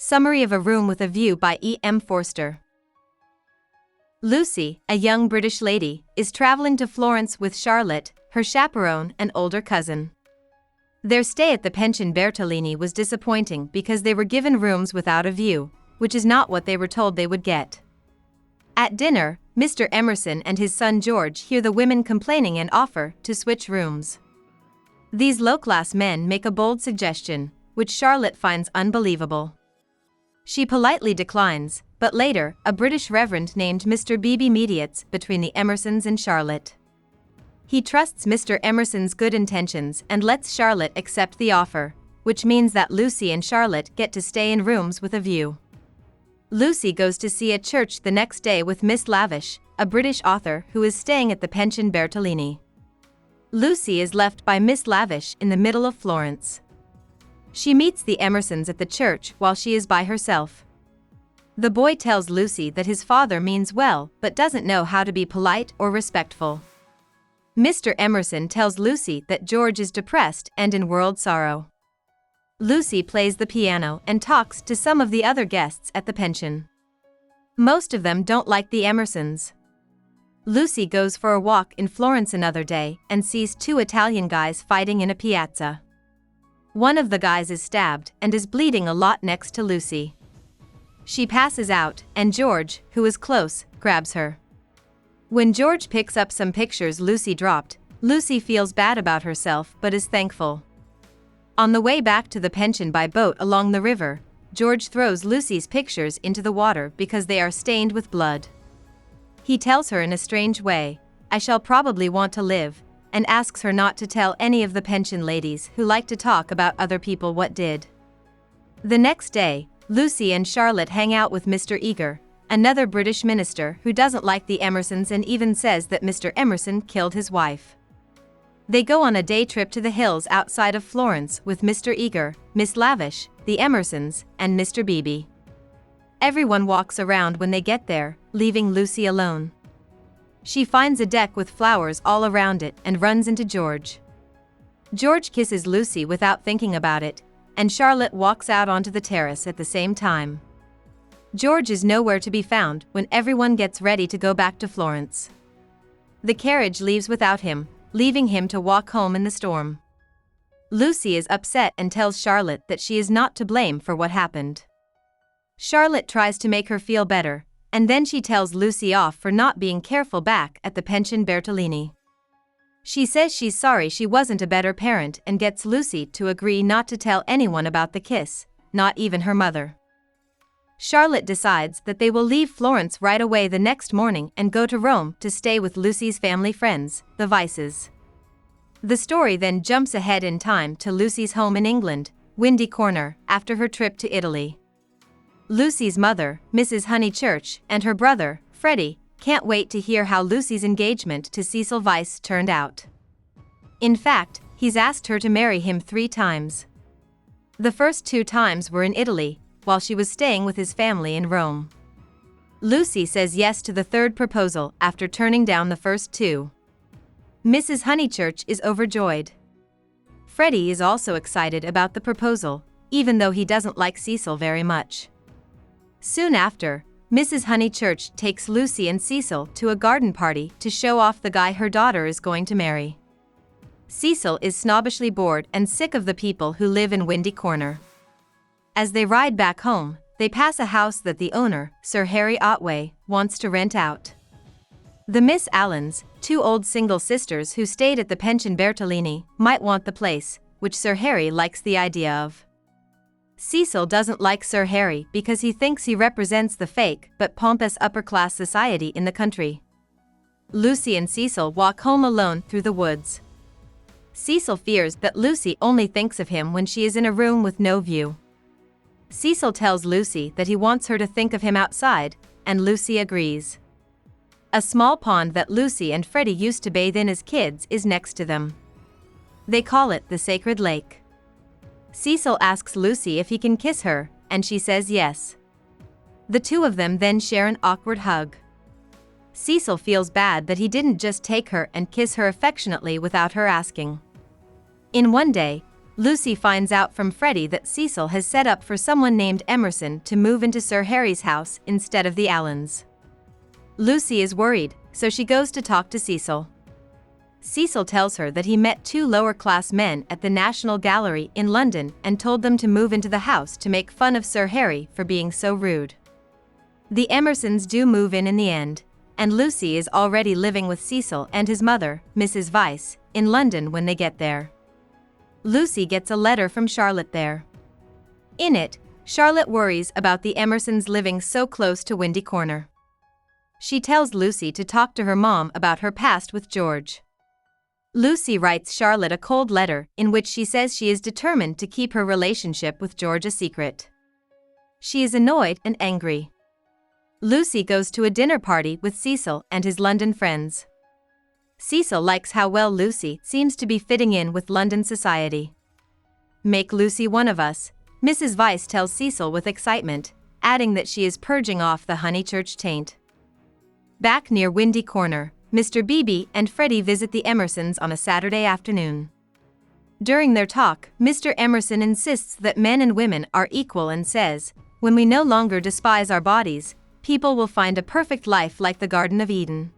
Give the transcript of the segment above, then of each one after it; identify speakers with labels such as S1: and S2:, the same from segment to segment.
S1: Summary of A Room with a View by E. M. Forster. Lucy, a young British lady, is traveling to Florence with Charlotte, her chaperone and older cousin. Their stay at the pension Bertolini was disappointing because they were given rooms without a view, which is not what they were told they would get. At dinner, Mr. Emerson and his son George hear the women complaining and offer to switch rooms. These low-class men make a bold suggestion, which Charlotte finds unbelievable. She politely declines, but later, a British reverend named Mr. Beebe mediates between the Emersons and Charlotte. He trusts Mr. Emerson's good intentions and lets Charlotte accept the offer, which means that Lucy and Charlotte get to stay in rooms with a view. Lucy goes to see a church the next day with Miss Lavish, a British author who is staying at the pension Bertolini. Lucy is left by Miss Lavish in the middle of Florence. She meets the Emersons at the church while she is by herself. The boy tells Lucy that his father means well but doesn't know how to be polite or respectful. Mr. Emerson tells Lucy that George is depressed and in world sorrow. Lucy plays the piano and talks to some of the other guests at the pension. Most of them don't like the Emersons. Lucy goes for a walk in Florence another day and sees two Italian guys fighting in a piazza. One of the guys is stabbed and is bleeding a lot next to Lucy. She passes out, and George, who is close, grabs her. When George picks up some pictures Lucy dropped, Lucy feels bad about herself but is thankful. On the way back to the pension by boat along the river, George throws Lucy's pictures into the water because they are stained with blood. He tells her in a strange way, "I shall probably want to live," and asks her not to tell any of the pension ladies who like to talk about other people what did. The next day, Lucy and Charlotte hang out with Mr. Eager, another British minister who doesn't like the Emersons and even says that Mr. Emerson killed his wife. They go on a day trip to the hills outside of Florence with Mr. Eager, Miss Lavish, the Emersons, and Mr. Beebe. Everyone walks around when they get there, leaving Lucy alone. She finds a deck with flowers all around it and runs into George. George kisses Lucy without thinking about it, and Charlotte walks out onto the terrace at the same time. George is nowhere to be found when everyone gets ready to go back to Florence. The carriage leaves without him, leaving him to walk home in the storm. Lucy is upset and tells Charlotte that she is not to blame for what happened. Charlotte tries to make her feel better, and then she tells Lucy off for not being careful back at the pension Bertolini. She says she's sorry she wasn't a better parent and gets Lucy to agree not to tell anyone about the kiss, not even her mother. Charlotte decides that they will leave Florence right away the next morning and go to Rome to stay with Lucy's family friends, the Vices. The story then jumps ahead in time to Lucy's home in England, Windy Corner, after her trip to Italy. Lucy's mother, Mrs. Honeychurch, and her brother, Freddie, can't wait to hear how Lucy's engagement to Cecil Vyse turned out. In fact, he's asked her to marry him 3 times. The first 2 times were in Italy, while she was staying with his family in Rome. Lucy says yes to the 3rd proposal after turning down the first 2. Mrs. Honeychurch is overjoyed. Freddie is also excited about the proposal, even though he doesn't like Cecil very much. Soon after, Mrs. Honeychurch takes Lucy and Cecil to a garden party to show off the guy her daughter is going to marry. Cecil is snobbishly bored and sick of the people who live in Windy Corner. As they ride back home, they pass a house that the owner, Sir Harry Otway, wants to rent out. The Miss Allens, 2 old single sisters who stayed at the pension Bertolini, might want the place, which Sir Harry likes the idea of. Cecil doesn't like Sir Harry because he thinks he represents the fake but pompous upper-class society in the country. Lucy and Cecil walk home alone through the woods. Cecil fears that Lucy only thinks of him when she is in a room with no view. Cecil tells Lucy that he wants her to think of him outside, and Lucy agrees. A small pond that Lucy and Freddie used to bathe in as kids is next to them. They call it the Sacred Lake. Cecil asks Lucy if he can kiss her, and she says yes. The 2 of them then share an awkward hug. Cecil feels bad that he didn't just take her and kiss her affectionately without her asking. In one day, Lucy finds out from Freddie that Cecil has set up for someone named Emerson to move into Sir Harry's house instead of the Allens. Lucy is worried, so she goes to talk to Cecil. Cecil tells her that he met two lower-class men at the National Gallery in London and told them to move into the house to make fun of Sir Harry for being so rude. The Emersons do move in the end, and Lucy is already living with Cecil and his mother, Mrs. Vyse, in London when they get there. Lucy gets a letter from Charlotte there. In it, Charlotte worries about the Emersons living so close to Windy Corner. She tells Lucy to talk to her mom about her past with George. Lucy writes Charlotte a cold letter in which she says she is determined to keep her relationship with George a secret. She is annoyed and angry. Lucy goes to a dinner party with Cecil and his London friends. Cecil likes how well Lucy seems to be fitting in with London society. "Make Lucy one of us," Mrs. Vyse tells Cecil with excitement, adding that she is purging off the Honeychurch taint. Back near Windy Corner, Mr. Beebe and Freddie visit the Emersons on a Saturday afternoon. During their talk, Mr. Emerson insists that men and women are equal and says, "When we no longer despise our bodies, people will find a perfect life like the Garden of Eden."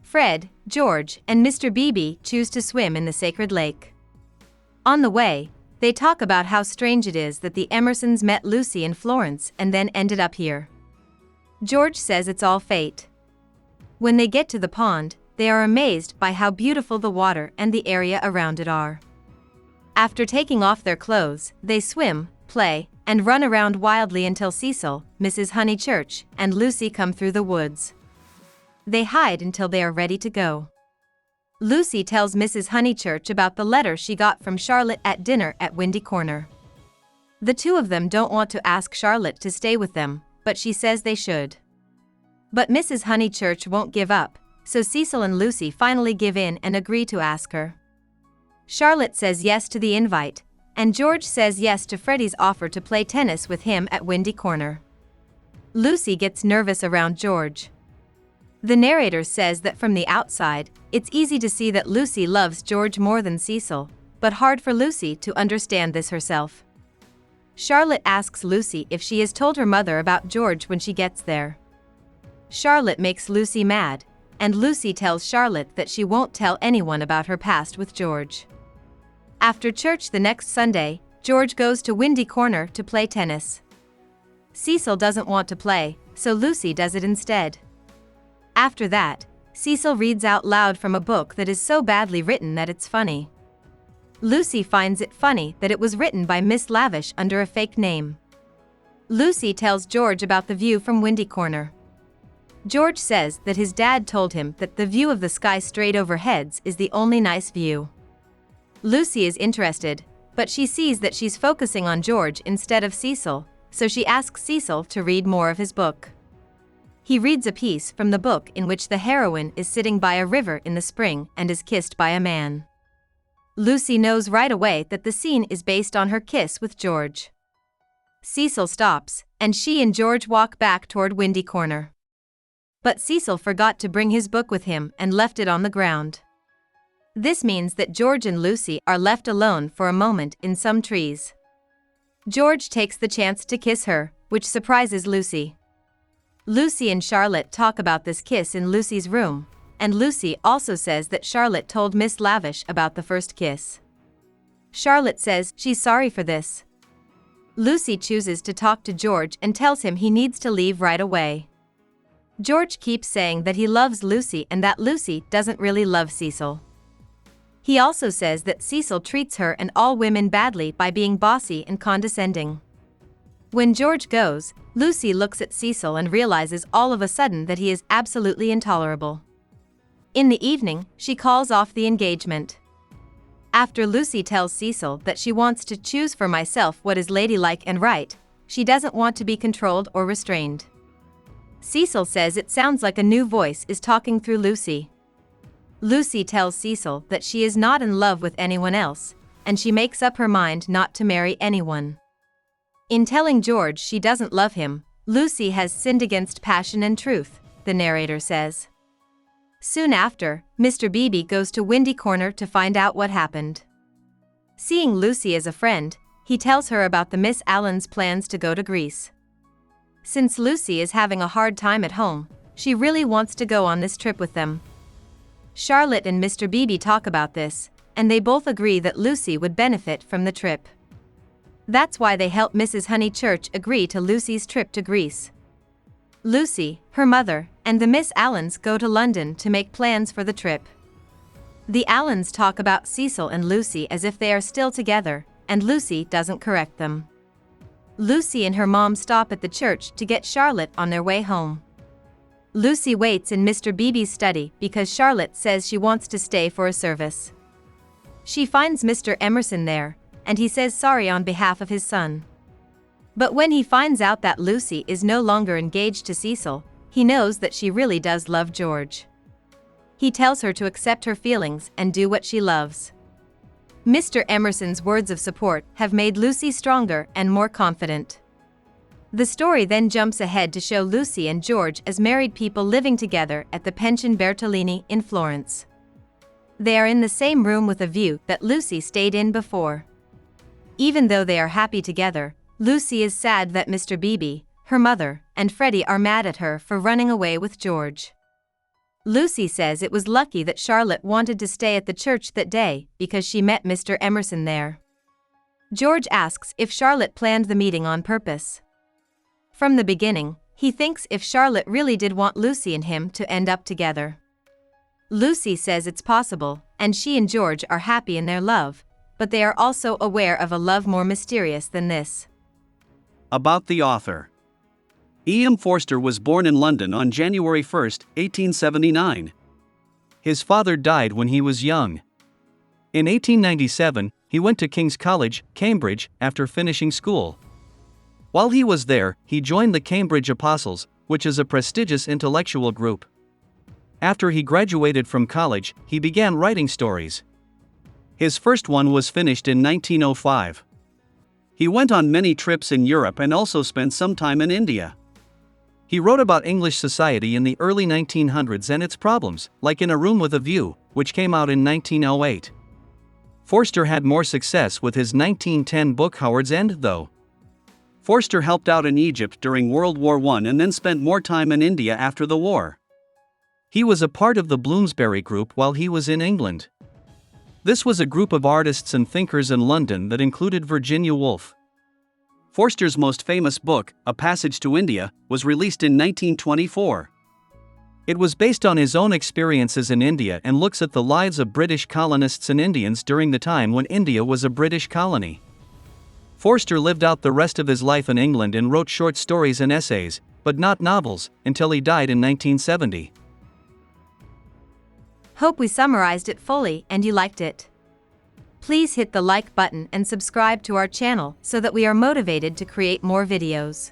S1: Fred, George, and Mr. Beebe choose to swim in the sacred lake. On the way, they talk about how strange it is that the Emersons met Lucy in Florence and then ended up here. George says it's all fate. When they get to the pond, they are amazed by how beautiful the water and the area around it are. After taking off their clothes, they swim, play, and run around wildly until Cecil, Mrs. Honeychurch, and Lucy come through the woods. They hide until they are ready to go. Lucy tells Mrs. Honeychurch about the letter she got from Charlotte at dinner at Windy Corner. The two of them don't want to ask Charlotte to stay with them, but she says they should. But Mrs. Honeychurch won't give up, so Cecil and Lucy finally give in and agree to ask her. Charlotte says yes to the invite, and George says yes to Freddie's offer to play tennis with him at Windy Corner. Lucy gets nervous around George. The narrator says that from the outside, it's easy to see that Lucy loves George more than Cecil, but hard for Lucy to understand this herself. Charlotte asks Lucy if she has told her mother about George when she gets there. Charlotte makes Lucy mad, and Lucy tells Charlotte that she won't tell anyone about her past with George. After church the next Sunday, George goes to Windy Corner to play tennis. Cecil doesn't want to play, so Lucy does it instead. After that, Cecil reads out loud from a book that is so badly written that it's funny. Lucy finds it funny that it was written by Miss Lavish under a fake name. Lucy tells George about the view from Windy Corner. George says that his dad told him that the view of the sky straight overhead is the only nice view. Lucy is interested, but she sees that she's focusing on George instead of Cecil, so she asks Cecil to read more of his book. He reads a piece from the book in which the heroine is sitting by a river in the spring and is kissed by a man. Lucy knows right away that the scene is based on her kiss with George. Cecil stops, and she and George walk back toward Windy Corner. But Cecil forgot to bring his book with him and left it on the ground. This means that George and Lucy are left alone for a moment in some trees. George takes the chance to kiss her, which surprises Lucy. Lucy and Charlotte talk about this kiss in Lucy's room, and Lucy also says that Charlotte told Miss Lavish about the first kiss. Charlotte says she's sorry for this. Lucy chooses to talk to George and tells him he needs to leave right away. George keeps saying that he loves Lucy and that Lucy doesn't really love Cecil. He also says that Cecil treats her and all women badly by being bossy and condescending. When George goes, Lucy looks at Cecil and realizes all of a sudden that he is absolutely intolerable. In the evening, she calls off the engagement. After Lucy tells Cecil that she wants to choose for myself what is ladylike and right, she doesn't want to be controlled or restrained. Cecil says it sounds like a new voice is talking through Lucy. Lucy tells Cecil that she is not in love with anyone else, and she makes up her mind not to marry anyone. In telling George she doesn't love him, Lucy has sinned against passion and truth, the narrator says. Soon after, Mr. Beebe goes to Windy Corner to find out what happened. Seeing Lucy as a friend, he tells her about the Miss Allen's plans to go to Greece. Since Lucy is having a hard time at home, she really wants to go on this trip with them. Charlotte and Mr. Beebe talk about this, and they both agree that Lucy would benefit from the trip. That's why they help Mrs. Honeychurch agree to Lucy's trip to Greece. Lucy, her mother, and the Miss Allens go to London to make plans for the trip. The Allens talk about Cecil and Lucy as if they are still together, and Lucy doesn't correct them. Lucy and her mom stop at the church to get Charlotte on their way home. Lucy waits in Mr. Beebe's study because Charlotte says she wants to stay for a service. She finds Mr. Emerson there, and he says sorry on behalf of his son. But when he finds out that Lucy is no longer engaged to Cecil, he knows that she really does love George. He tells her to accept her feelings and do what she loves. Mr. Emerson's words of support have made Lucy stronger and more confident. The story then jumps ahead to show Lucy and George as married people living together at the Pension Bertolini in Florence. They are in the same room with a view that Lucy stayed in before. Even though they are happy together, Lucy is sad that Mr. Beebe, her mother, and Freddie are mad at her for running away with George. Lucy says it was lucky that Charlotte wanted to stay at the church that day because she met Mr. Emerson there. George asks if Charlotte planned the meeting on purpose. From the beginning, he thinks if Charlotte really did want Lucy and him to end up together. Lucy says it's possible, and she and George are happy in their love, but they are also aware of a love more mysterious than this.
S2: About the author. E.M. Forster was born in London on January 1, 1879. His father died when he was young. In 1897, he went to King's College, Cambridge, after finishing school. While he was there, he joined the Cambridge Apostles, which is a prestigious intellectual group. After he graduated from college, he began writing stories. His first one was finished in 1905. He went on many trips in Europe and also spent some time in India. He wrote about English society in the early 1900s and its problems, like In a Room with a View, which came out in 1908. Forster had more success with his 1910 book Howard's End, though. Forster helped out in Egypt during World War I and then spent more time in India after the war. He was a part of the Bloomsbury Group while he was in England. This was a group of artists and thinkers in London that included Virginia Woolf. Forster's most famous book, A Passage to India, was released in 1924. It was based on his own experiences in India and looks at the lives of British colonists and Indians during the time when India was a British colony. Forster lived out the rest of his life in England and wrote short stories and essays, but not novels, until he died in 1970.
S1: Hope we summarized it fully and you liked it. Please hit the like button and subscribe to our channel so that we are motivated to create more videos.